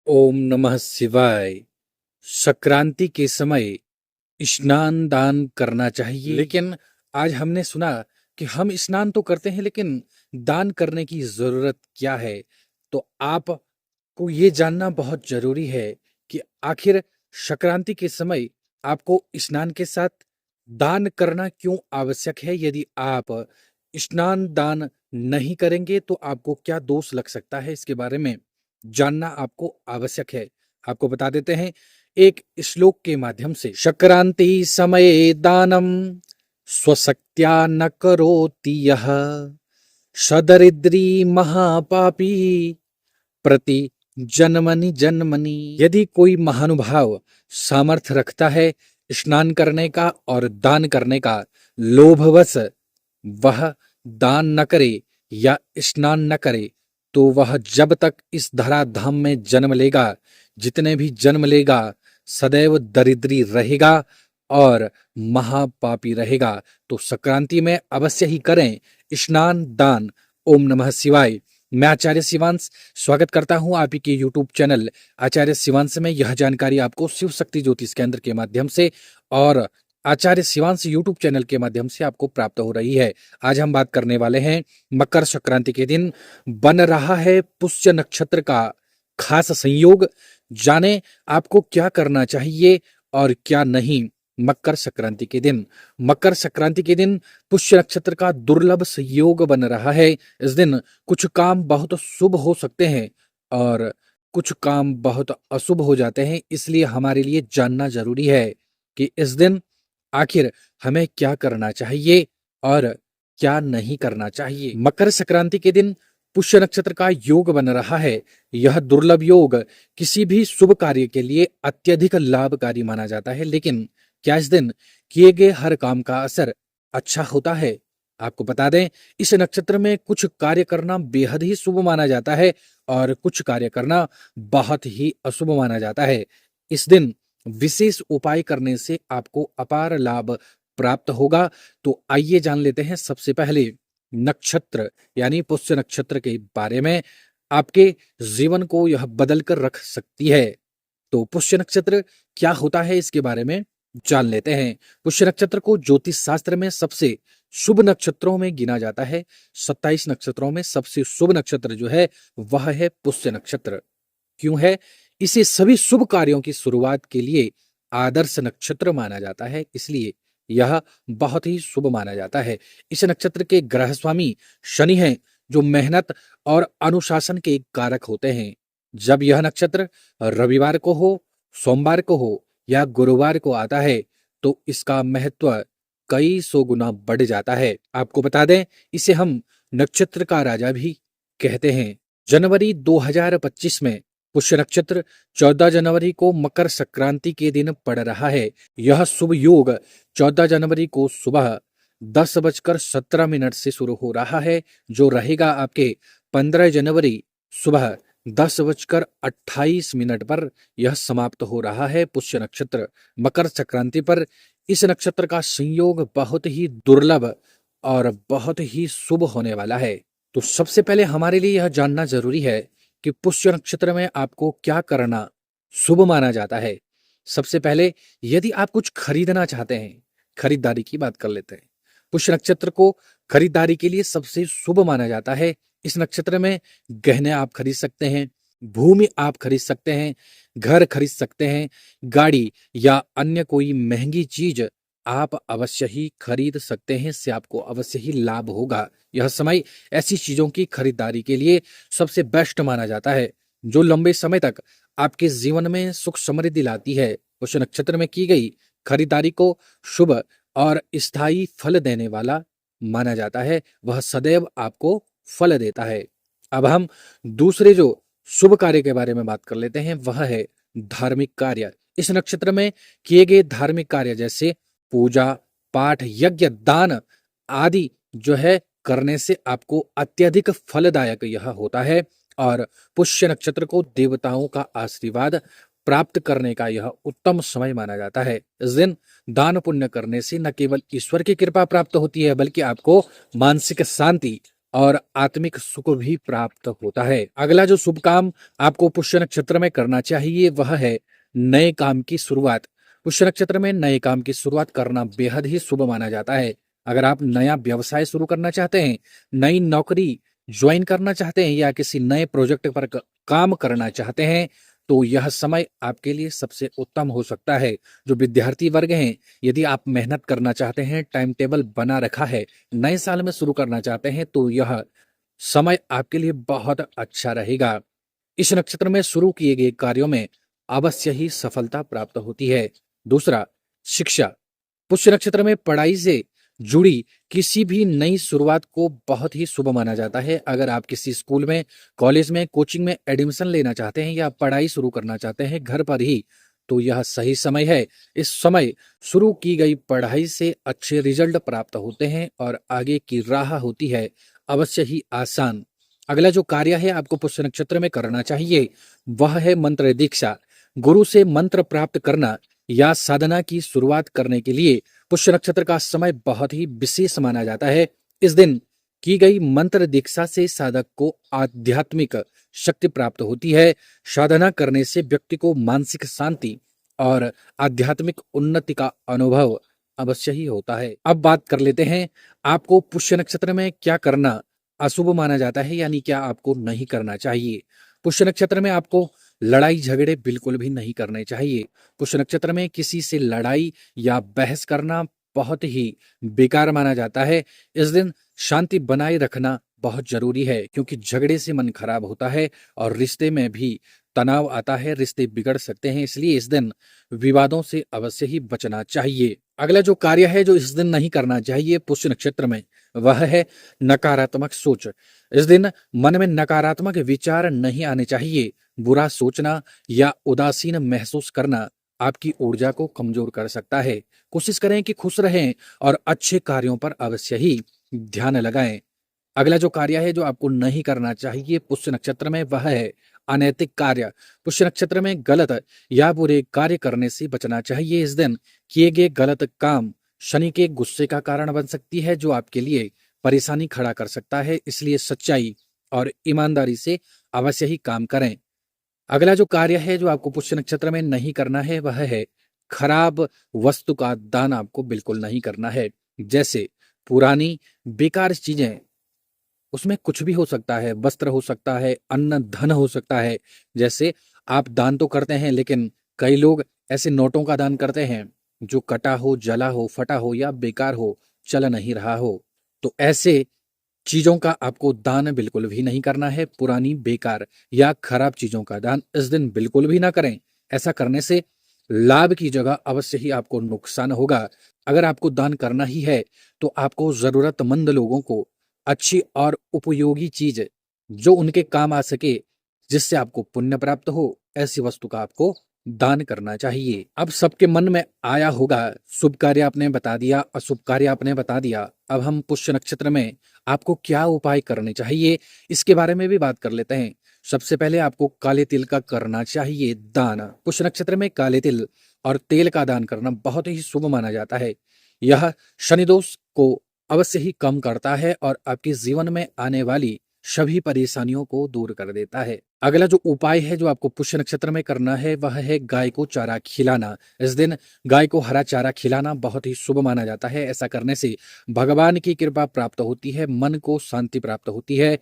ओम नमः शिवाय। संक्रांति के समय स्नान दान करना चाहिए, लेकिन आज हमने सुना कि हम स्नान तो करते हैं लेकिन दान करने की जरूरत क्या है। तो आपको ये जानना बहुत जरूरी है कि आखिर संक्रांति के समय आपको स्नान के साथ दान करना क्यों आवश्यक है। यदि आप स्नान दान नहीं करेंगे तो आपको क्या दोष लग सकता है, इसके बारे में जानना आपको आवश्यक है। आपको बता देते हैं एक श्लोक के माध्यम से। संक्रांति समये दानम स्वशक्त्या न करोति यः सदरिद्री महापापी प्रति जन्मनि जन्मनि। यदि कोई महानुभाव सामर्थ्य रखता है स्नान करने का और दान करने का, लोभवश वह दान न करे या स्नान न करे तो वह जब तक इस धराधाम में जन्म लेगा, जितने भी जन्म लेगा, सदैव दरिद्री रहेगा और महापापी रहेगा। तो संक्रांति में अवश्य ही करें स्नान दान। ओम नमः शिवाय। मैं आचार्य शिवांश स्वागत करता हूं आप ही के YouTube चैनल आचार्य शिवांश में। यह जानकारी आपको शिव शक्ति ज्योतिष केंद्र के माध्यम से और आचार्य शिवांश YouTube चैनल के माध्यम से आपको प्राप्त हो रही है। आज हम बात करने वाले हैं मकर संक्रांति के दिन बन रहा है पुष्य नक्षत्र का खास संयोग। जाने आपको क्या करना चाहिए और क्या नहीं। मकर संक्रांति के दिन, मकर संक्रांति के दिन पुष्य नक्षत्र का दुर्लभ संयोग बन रहा है। इस दिन कुछ काम बहुत शुभ हो सकते हैं और कुछ काम बहुत अशुभ हो जाते हैं, इसलिए हमारे लिए जानना जरूरी है कि इस दिन आखिर हमें क्या करना चाहिए और क्या नहीं करना चाहिए। मकर संक्रांति के दिन पुष्य नक्षत्र का योग बन रहा है। यह दुर्लभ योग किसी भी शुभ कार्य के लिए अत्यधिक लाभकारी माना जाता है, लेकिन क्या इस दिन किए गए हर काम का असर अच्छा होता है? आपको बता दें, इस नक्षत्र में कुछ कार्य करना बेहद ही शुभ माना जाता है और कुछ कार्य करना बहुत ही अशुभ माना जाता है। इस दिन विशेष उपाय करने से आपको अपार लाभ प्राप्त होगा। तो आइए जान लेते हैं सबसे पहले नक्षत्र यानी पुष्य नक्षत्र के बारे में। आपके जीवन को यह बदल कर रख सकती है। तो पुष्य नक्षत्र क्या होता है, इसके बारे में जान लेते हैं। पुष्य नक्षत्र को ज्योतिष शास्त्र में सबसे शुभ नक्षत्रों में गिना जाता है। 27 नक्षत्रों में सबसे शुभ नक्षत्र जो है वह है पुष्य नक्षत्र। क्यों है? इसे सभी शुभ कार्यों की शुरुआत के लिए आदर्श नक्षत्र माना जाता है, इसलिए यह बहुत ही शुभ माना जाता है। इस नक्षत्र के ग्रह स्वामी शनि हैं, जो मेहनत और अनुशासन के कारक होते हैं। जब यह नक्षत्र रविवार को हो, सोमवार को हो या गुरुवार को आता है तो इसका महत्व कई सौ गुना बढ़ जाता है। आपको बता दें, इसे हम नक्षत्र का राजा भी कहते हैं। जनवरी 2025 में पुष्य नक्षत्र 14 जनवरी को मकर संक्रांति के दिन पड़ रहा है। यह शुभ योग 14 जनवरी को सुबह 10:17 से शुरू हो रहा है, जो रहेगा आपके 15 जनवरी सुबह 10:28 पर यह समाप्त हो रहा है। पुष्य नक्षत्र मकर संक्रांति पर इस नक्षत्र का संयोग बहुत ही दुर्लभ और बहुत ही शुभ होने वाला है। तो सबसे पहले हमारे लिए यह जानना जरूरी है कि पुष्य नक्षत्र में आपको क्या करना शुभ माना जाता है। सबसे पहले यदि आप कुछ खरीदना चाहते हैं, खरीदारी की बात कर लेते हैं। पुष्य नक्षत्र को खरीदारी के लिए सबसे शुभ माना जाता है। इस नक्षत्र में गहने आप खरीद सकते हैं, भूमि आप खरीद सकते हैं, घर खरीद सकते हैं, गाड़ी या अन्य कोई महंगी चीज आप अवश्य ही खरीद सकते हैं। इससे आपको अवश्य ही लाभ होगा। यह समय ऐसी चीजों की खरीदारी के लिए सबसे बेस्ट माना जाता है, जो लंबे समय तक आपके जीवन में सुख समृद्धि लाती है। पुष्य नक्षत्र में की गई खरीदारी को शुभ और स्थायी फल देने वाला माना जाता है। वह सदैव आपको फल देता है। अब हम दूसरे जो शुभ कार्य के बारे में बात कर लेते हैं, वह है धार्मिक कार्य। इस नक्षत्र में किए गए धार्मिक कार्य जैसे पूजा पाठ, यज्ञ, दान आदि जो है करने से आपको अत्यधिक फलदायक यह होता है और पुष्य नक्षत्र को देवताओं का आशीर्वाद प्राप्त करने का यह उत्तम समय माना जाता है। इस दिन दान पुण्य करने से न केवल ईश्वर की कृपा प्राप्त होती है, बल्कि आपको मानसिक शांति और आत्मिक सुख भी प्राप्त होता है। अगला जो शुभ काम आपको पुष्य नक्षत्र में करना चाहिए वह है नए काम की शुरुआत। पुष्य नक्षत्र में नए काम की शुरुआत करना बेहद ही शुभ माना जाता है। अगर आप नया व्यवसाय शुरू करना चाहते हैं, नई नौकरी ज्वाइन करना चाहते हैं या किसी नए प्रोजेक्ट पर काम करना चाहते हैं, तो यह समय आपके लिए सबसे उत्तम हो सकता है। जो विद्यार्थी वर्ग हैं, यदि आप मेहनत करना चाहते हैं, टाइम टेबल बना रखा है, नए साल में शुरू करना चाहते हैं, तो यह समय आपके लिए बहुत अच्छा रहेगा। इस नक्षत्र में शुरू किए गए कार्यों में अवश्य ही सफलता प्राप्त होती है। दूसरा, शिक्षा। पुष्य नक्षत्र में पढ़ाई से जुड़ी किसी भी नई शुरुआत को बहुत ही शुभ माना जाता है। अगर आप किसी स्कूल में, कॉलेज में, कोचिंग में एडमिशन लेना चाहते हैं या पढ़ाई शुरू करना चाहते हैं घर पर ही, तो यह सही समय है। इस समय शुरू की गई पढ़ाई से अच्छे रिजल्ट प्राप्त होते हैं और आगे की राह होती है अवश्य ही आसान। अगला जो कार्य है आपको पुष्य नक्षत्र में करना चाहिए वह है मंत्र दीक्षा। गुरु से मंत्र प्राप्त करना या साधना की शुरुआत करने के लिए पुष्य नक्षत्र का समय बहुत ही विशेष माना जाता है। इस दिन की गई मंत्र दीक्षा से साधक को आध्यात्मिक शक्ति प्राप्त होती है। साधना करने से व्यक्ति को मानसिक शांति और आध्यात्मिक उन्नति का अनुभव अवश्य ही होता है। अब बात कर लेते हैं आपको पुष्य नक्षत्र में क्या करना अशुभ माना जाता है, यानी क्या आपको नहीं करना चाहिए। पुष्य नक्षत्र में आपको लड़ाई झगड़े बिल्कुल भी नहीं करने चाहिए। पुष्य नक्षत्र में किसी से लड़ाई या बहस करना बहुत ही बेकार माना जाता है। इस दिन शांति बनाए रखना बहुत जरूरी है, क्योंकि झगड़े से मन खराब होता है और रिश्ते में भी तनाव आता है, रिश्ते बिगड़ सकते हैं। इसलिए इस दिन विवादों से अवश्य ही बचना चाहिए। अगला जो कार्य है जो इस दिन नहीं करना चाहिए पुष्य नक्षत्र में, वह है नकारात्मक सोच। इस दिन मन में नकारात्मक विचार नहीं आने चाहिए। बुरा सोचना या उदासीन महसूस करना आपकी ऊर्जा को कमजोर कर सकता है। कोशिश करें कि खुश रहें और अच्छे कार्यों पर अवश्य ही ध्यान लगाएं। अगला जो कार्य है जो आपको नहीं करना चाहिए पुष्य नक्षत्र में, वह है अनैतिक कार्य। पुष्य नक्षत्र में गलत या बुरे कार्य करने से बचना चाहिए। इस दिन किए गए गलत काम शनि के गुस्से का कारण बन सकती है, जो आपके लिए परेशानी खड़ा कर सकता है। इसलिए सच्चाई और ईमानदारी से अवश्य ही काम करें। अगला जो कार्य है जो आपको पुष्य नक्षत्र में नहीं करना है वह है खराब वस्तु का दान आपको बिल्कुल नहीं करना है। जैसे पुरानी बेकार चीजें, उसमें कुछ भी हो सकता है, वस्त्र हो सकता है, अन्न धन हो सकता है। जैसे आप दान तो करते हैं, लेकिन कई लोग ऐसे नोटों का दान करते हैं जो कटा हो, जला हो, फटा हो या बेकार हो, चल नहीं रहा हो। तो ऐसे चीजों का आपको दान बिल्कुल भी नहीं करना है। पुरानी बेकार या खराब चीजों का दान इस दिन बिल्कुल भी ना करें। ऐसा करने से लाभ की जगह अवश्य ही आपको नुकसान होगा। अगर आपको दान करना ही है तो आपको जरूरतमंद लोगों को अच्छी और उपयोगी चीज जो उनके काम आ सके, जिससे आपको पुण्य प्राप्त हो, ऐसी वस्तु का आपको दान करना चाहिए। अब सबके मन में आया होगा, शुभ कार्य आपने बता दिया, अशुभ कार्य आपने बता दिया। अब हम पुष्य नक्षत्र में आपको क्या उपाय करने चाहिए इसके बारे में भी बात कर लेते हैं। सबसे पहले आपको काले तिल का करना चाहिए दान। पुष्य नक्षत्र में काले तिल और तेल का दान करना बहुत ही शुभ माना जाता है। यह शनि दोष को अवश्य ही कम करता है और आपके जीवन में आने वाली सभी परेशानियों को दूर कर देता है। अगला जो उपाय है जो आपको पुष्य नक्षत्र में करना है वह है गाय को चारा खिलाना। इस दिन गाय को हरा चारा खिलाना बहुत ही शुभ माना जाता है। ऐसा करने से भगवान की कृपा प्राप्त होती है, मन को शांति प्राप्त होती है।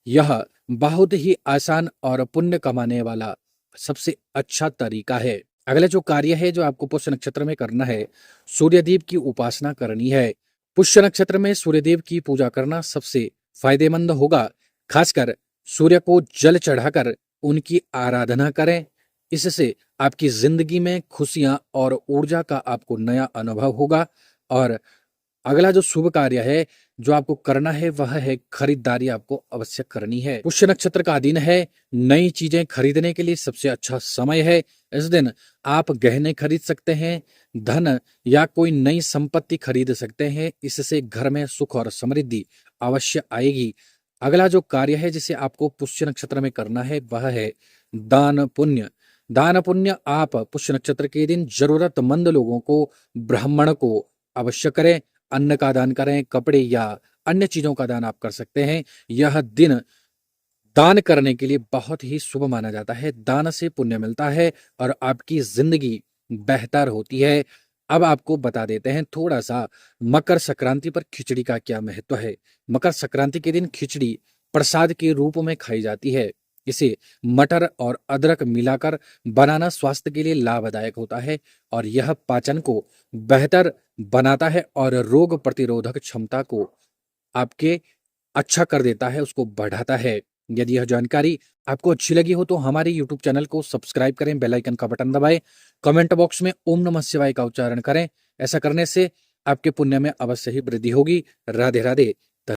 यह बहुत ही आसान और पुण्य कमाने वाला सबसे अच्छा तरीका है। अगला जो कार्य है जो आपको पुष्य नक्षत्र में करना है, सूर्यदेव की उपासना करनी है। पुष्य नक्षत्र में सूर्यदेव की पूजा करना सबसे फायदेमंद होगा। खासकर सूर्य को जल चढ़ाकर उनकी आराधना करें। इससे आपकी जिंदगी में खुशियां और ऊर्जा का आपको नया अनुभव होगा। और अगला जो शुभ कार्य है जो आपको करना है वह है खरीदारी आपको अवश्य करनी है। पुष्य नक्षत्र का दिन है, नई चीजें खरीदने के लिए सबसे अच्छा समय है। इस दिन आप गहने खरीद सकते हैं, धन या कोई नई संपत्ति खरीद सकते हैं। इससे घर में सुख और समृद्धि अवश्य आएगी। अगला जो कार्य है जिसे आपको पुष्य नक्षत्र में करना है वह है दान पुण्य। दान पुण्य आप पुष्य नक्षत्र के दिन जरूरतमंद लोगों को, ब्राह्मण को अवश्य करें। अन्न का दान करें, कपड़े या अन्य चीजों का दान आप कर सकते हैं। यह दिन दान करने के लिए बहुत ही शुभ माना जाता है। दान से पुण्य मिलता है और आपकी जिंदगी बेहतर होती है। अब आपको बता देते हैं थोड़ा सा मकर संक्रांति पर खिचड़ी का क्या महत्व है। मकर संक्रांति के दिन खिचड़ी प्रसाद के रूप में खाई जाती है। इसे मटर और अदरक मिलाकर बनाना स्वास्थ्य के लिए लाभदायक होता है और यह पाचन को बेहतर बनाता है और रोग प्रतिरोधक क्षमता को आपके अच्छा कर देता है, उसको बढ़ाता है। यदि यह जानकारी आपको अच्छी लगी हो तो हमारे YouTube चैनल को सब्सक्राइब करें, बेल आइकन का बटन दबाएं, कमेंट बॉक्स में ओम नमः शिवाय का उच्चारण करें। ऐसा करने से आपके पुण्य में अवश्य ही वृद्धि होगी। राधे राधे।